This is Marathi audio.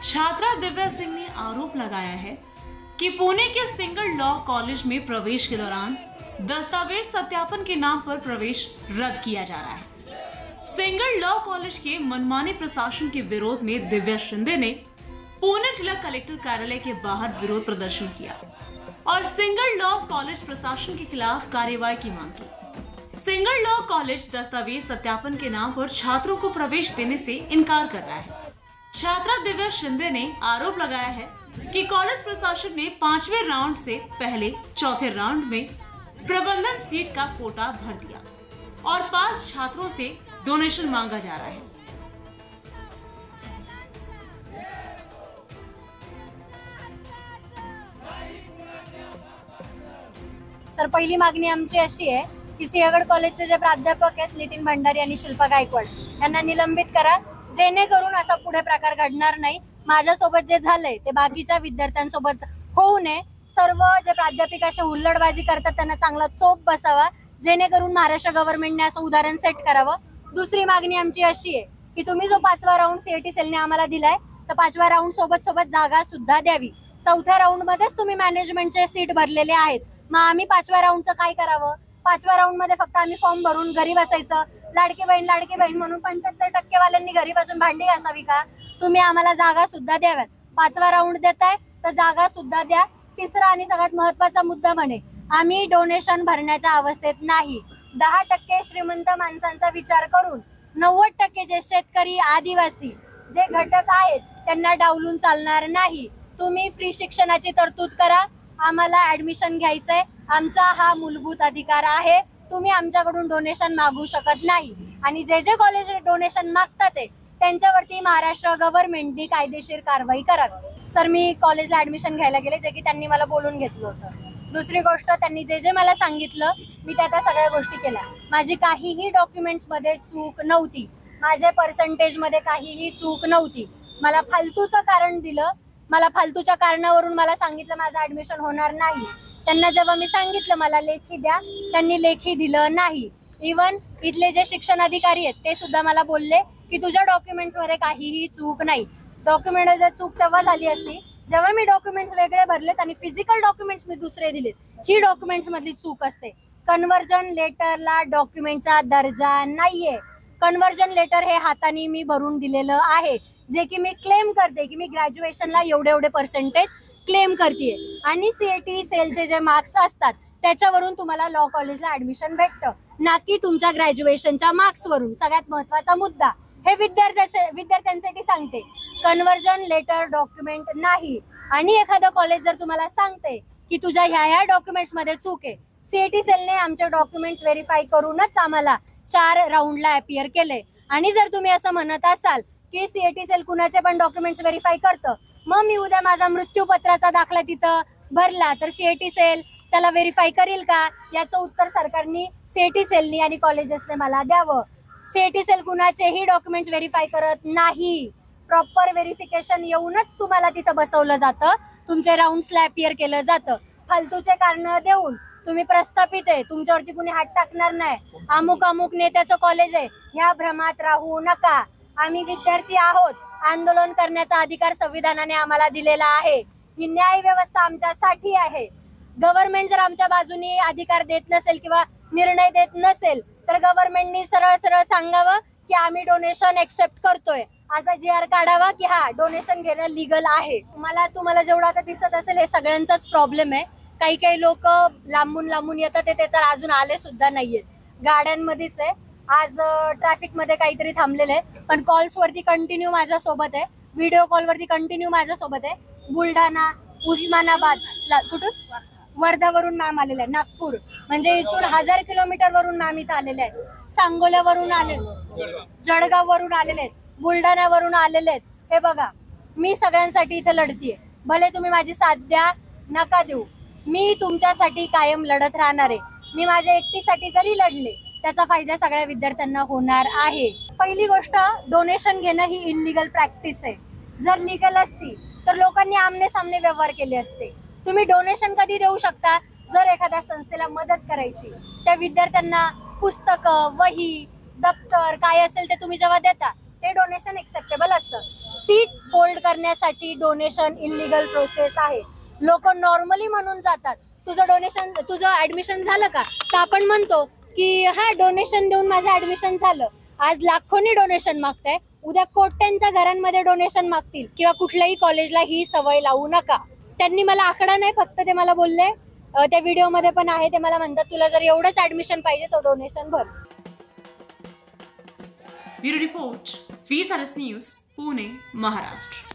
छात्रा दिव्या सिंह ने आरोप लगाया है कि पुणे के सिंगल लॉ कॉलेज में प्रवेश के दौरान दस्तावेज सत्यापन के नाम पर प्रवेश रद्द किया जा रहा है। सिंगल लॉ कॉलेज के मनमाने प्रशासन के विरोध में दिव्या शिंदे ने पुणे जिला कलेक्टर कार्यालय के बाहर विरोध प्रदर्शन किया और सिंगल लॉ कॉलेज प्रशासन के खिलाफ कार्रवाई की मांग की। सिंगल लॉ कॉलेज दस्तावेज सत्यापन के नाम पर छात्रों को प्रवेश देने से इनकार कर रहा है। छात्रा दिव्या शिंदे ने आरोप लगाया है कि कॉलेज प्रशासन ने 5वें राउंड से पहले चौथे राउंड में प्रबंधन सीट का कोटा भर दिया और पास छात्रों से डोनेशन मांगा जा रहा है। सर, पहिली मागणी आमची अशी आहे की सिंहगड कॉलेजचे जे प्राध्यापक आहेत नितीन भंडारी आणि शिल्पा गायकवाड यांना निलंबित करा, जेणेकरून असा पुढे प्रकार घडणार नाही। माझ्यासोबत जे झालंय ते बाकीच्या विद्यार्थ्यांसोबत होऊ नये। सर्व जे प्राध्यापक असे हुल्लडबाजी करतात त्यांना चांगला चोप बसावा, जेणेकरून महाराष्ट्र गव्हर्नमेंटने असं उदाहरण सेट करावं। दुसरी मागणी आमची अशी आहे की तुम्ही जो 5वा राऊंड सीईटी सेलने आम्हाला दिलाय तर 5व्या राऊंड सोबत जागा सुद्धा द्यावी। 4थ्या राऊंड मध्येच तुम्ही मॅनेजमेंटचे सीट भरलेले आहेत, मग आम्ही 5व्या राऊंडचं काय करावं? 5व्या राऊंड मध्ये फक्त आम्ही फॉर्म भरून घरी बसायचं, लाडकी बहीण म्हणून 75% वाल्यांनी घरी बसून भांडी घासावी का? तुम्ही आम्हाला जागा सुद्धा द्याव्यात। 5वा राऊंड देताय तर जागा सुद्धा द्या। तिसरा आणि सगळ्यात महत्त्वाचा मुद्दा म्हणजे आम्ही डोनेशन भरण्याच्या अवस्थेत नाही। 10% श्रीमंत माणसांचा विचार करून 90% जे शेतकरी आदिवासी जे घटक आहेत त्यांना डावलून चालणार नाही। तुम्ही फ्री शिक्षणाची तरतूद करा, आम्हाला ऍडमिशन घ्यायचंय, आमचा हा मूलभूत अधिकार आहे। तुम्ही आमच्याकडून डोनेशन मागू शकत नाही आणि जे कॉलेज डोनेशन मागतात त्यांच्यावरती महाराष्ट्र गव्हर्नमेंटने कायदेशीर कारवाई करावी। सर, मी कॉलेजला ऍडमिशन घ्यायला गेले जे की त्यांनी मला बोलून घेतलं होतं। दुसरी गोष्ट, त्यांनी जे मला सांगितलं मी त्या सगळ्या गोष्टी केल्या। माझी काहीही डॉक्युमेंट्स मध्ये चूक नव्हती, माझे पर्सेंटेज मध्ये काहीही चूक नव्हती। मला फालतूचं कारण दिलं, मला फालतूच्या कारणावरून मला सांगितलं माझं ऍडमिशन होणार नाही। त्यांना जेव्हा मी सांगितलं मला लेखी द्या, त्यांनी लेखी दिलं नाही। इवन इथले जे शिक्षण अधिकारी आहेत ते सुद्धा मला बोलले की तुझ्या डॉक्युमेंट्स मध्ये काहीही चूक नाही। डॉक्युमेंट जर चूक तेव्हा झाली असती जेव्हा मी डॉक्युमेंट्स वेगळे भरलेत आणि फिजिकल डॉक्युमेंट्स मी दुसरे दिलेत, ही डॉक्युमेंट्स मधली चूक असते। कन्व्हर्जन लेटरला डॉक्युमेंटचा दर्जा नाहीये। कन्व्हर्जन लेटर हे हाताने मी भरून दिलेलं आहे, जे की मी क्लेम करते की मी ग्रॅज्युएशनला एवढे पर्सेंटेज क्लेम करते आणि सीईटी सेलचे जे मार्क्स असतात त्याच्यावरून तुम्हाला लॉ कॉलेजला ऍडमिशन भेटतं, ना की तुमच्या ग्रॅज्युएशनच्या मार्क्सवरून। सगळ्यात महत्त्वाचा मुद्दा हे विद्यार्थ्यांसाठी सांगते, कन्व्हर्जन लेटर डॉक्युमेंट नाही। आणि एखादं कॉलेज जर तुम्हाला सांगते की तुझ्या ह्या डॉक्युमेंट्स मध्ये चूक आहे, सीईटी सेलने आमचे डॉक्युमेंट्स व्हेरीफाय करूनच आम्हाला 4 राऊंडला अपीयर केले। आणि जर तुम्ही असं म्हणत असाल की सीईटी सेल कुणाचे पण डॉक्युमेंट्स व्हेरीफाय करतं, मग मी उद्या माझा मृत्यूपत्राचा दाखला तिथं भरला तर सीईटी सेल त्याला व्हेरीफाय करेल का? याचं उत्तर सरकारने सीईटी सेलनी आणि कॉलेजेसने मला द्यावं। सीईटी सेल कुणाचेही डॉक्युमेंट्स व्हेरीफाय करत नाही, प्रॉपर व्हेरिफिकेशन येऊनच तुम्हाला तिथं बसवलं जातं, तुमचे राऊंड्सला अपीयर केलं जातं। फालतूचे कारण देऊन तुम्ही प्रस्थापित आहे, तुमच्यावरती कुणी हात टाकणार नाही, अमुक नेत्याचं कॉलेज आहे, ह्या भ्रमात राहू नका। आम्ही विद्यार्थी आहोत, आंदोलन करण्याचा अधिकार संविधानाने आम्हाला दिलेला आहे। ही न्याय व्यवस्था आमच्यासाठी आहे। गव्हर्नमेंट जर आमच्या बाजूने अधिकार देत नसेल किंवा निर्णय देत नसेल तर गव्हर्नमेंटनी सरळ सांगावं की आम्ही डोनेशन एक्सेप्ट करतोय, असा GR काढावा की हा डोनेशन घेणं लीगल आहे। तुम्हाला जेवढं आता दिसत असेल हे सगळ्यांचाच प्रॉब्लेम आहे। काही लोक लांबून येतात ते तर अजून आले सुद्धा नाहीयेत, गाड्यांमध्येच आहे। आज ट्रॅफिक मध्ये काहीतरी थांबलेले आहेत, पण कॉल्स वरती कंटिन्यू माझ्यासोबत आहे, व्हिडिओ कॉल वरती कंटिन्यू माझ्यासोबत आहे। बुलढाणा, उस्मानाबाद, कुठून वर्धावरून मॅम आलेले आहे, नागपूर म्हणजे इथून 1000 किलोमीटर वरून मॅम इथं आलेले आहेत, सांगोल्यावरून आले, जळगाव वरून आलेले आहेत, बुलढाण्यावरून आलेले आहेत। हे बघा, मी सगळ्यांसाठी इथं लढतीये, भले तुम्ही माझी साथ द्या नका देऊ, मी तुमच्यासाठी कायम लढत राहणार आहे। मी माझ्या एकटीसाठी जरी लढले त्याचा फायदा सगळ्या विद्यार्थ्यांना होणार आहे। पहिली गोष्ट, डोनेशन घेणं ही इल्लीगल प्रॅक्टिस आहे। जर लीगल असती तर लोकांनी आमने सामने व्यवहार केले असते। तुम्ही डोनेशन कधी देऊ शकता? जर एखाद्या संस्थेला मदत करायची, त्या विद्यार्थ्यांना पुस्तकं, वही, दप्तर काय असेल ते तुम्ही जेव्हा देता ते डोनेशन एक्सेप्टेबल असतं. सीट होल्ड करण्यासाठी डोनेशन इलिगल प्रोसेस आहे. लोक नॉर्मली म्हणून जातात तुझं ऍडमिशन झालं का, तर आपण म्हणतो की हा डोनेशन देऊन माझं ऍडमिशन झालं. आज लाखोनी डोनेशन मागताय, उद्या कोट्यांच्या घरांमध्ये डोनेशन मागतील. किंवा कुठल्याही कॉलेजला ही सवय लावू नका. त्यांनी मला आकडा नाही, फक्त ते मला बोलले, त्या व्हिडिओमध्ये पण आहे, ते मला म्हणतात तुला जर एवढंच ऍडमिशन पाहिजे तर डोनेशन भर. Bureau report, VSRS news, Pune, Maharashtra.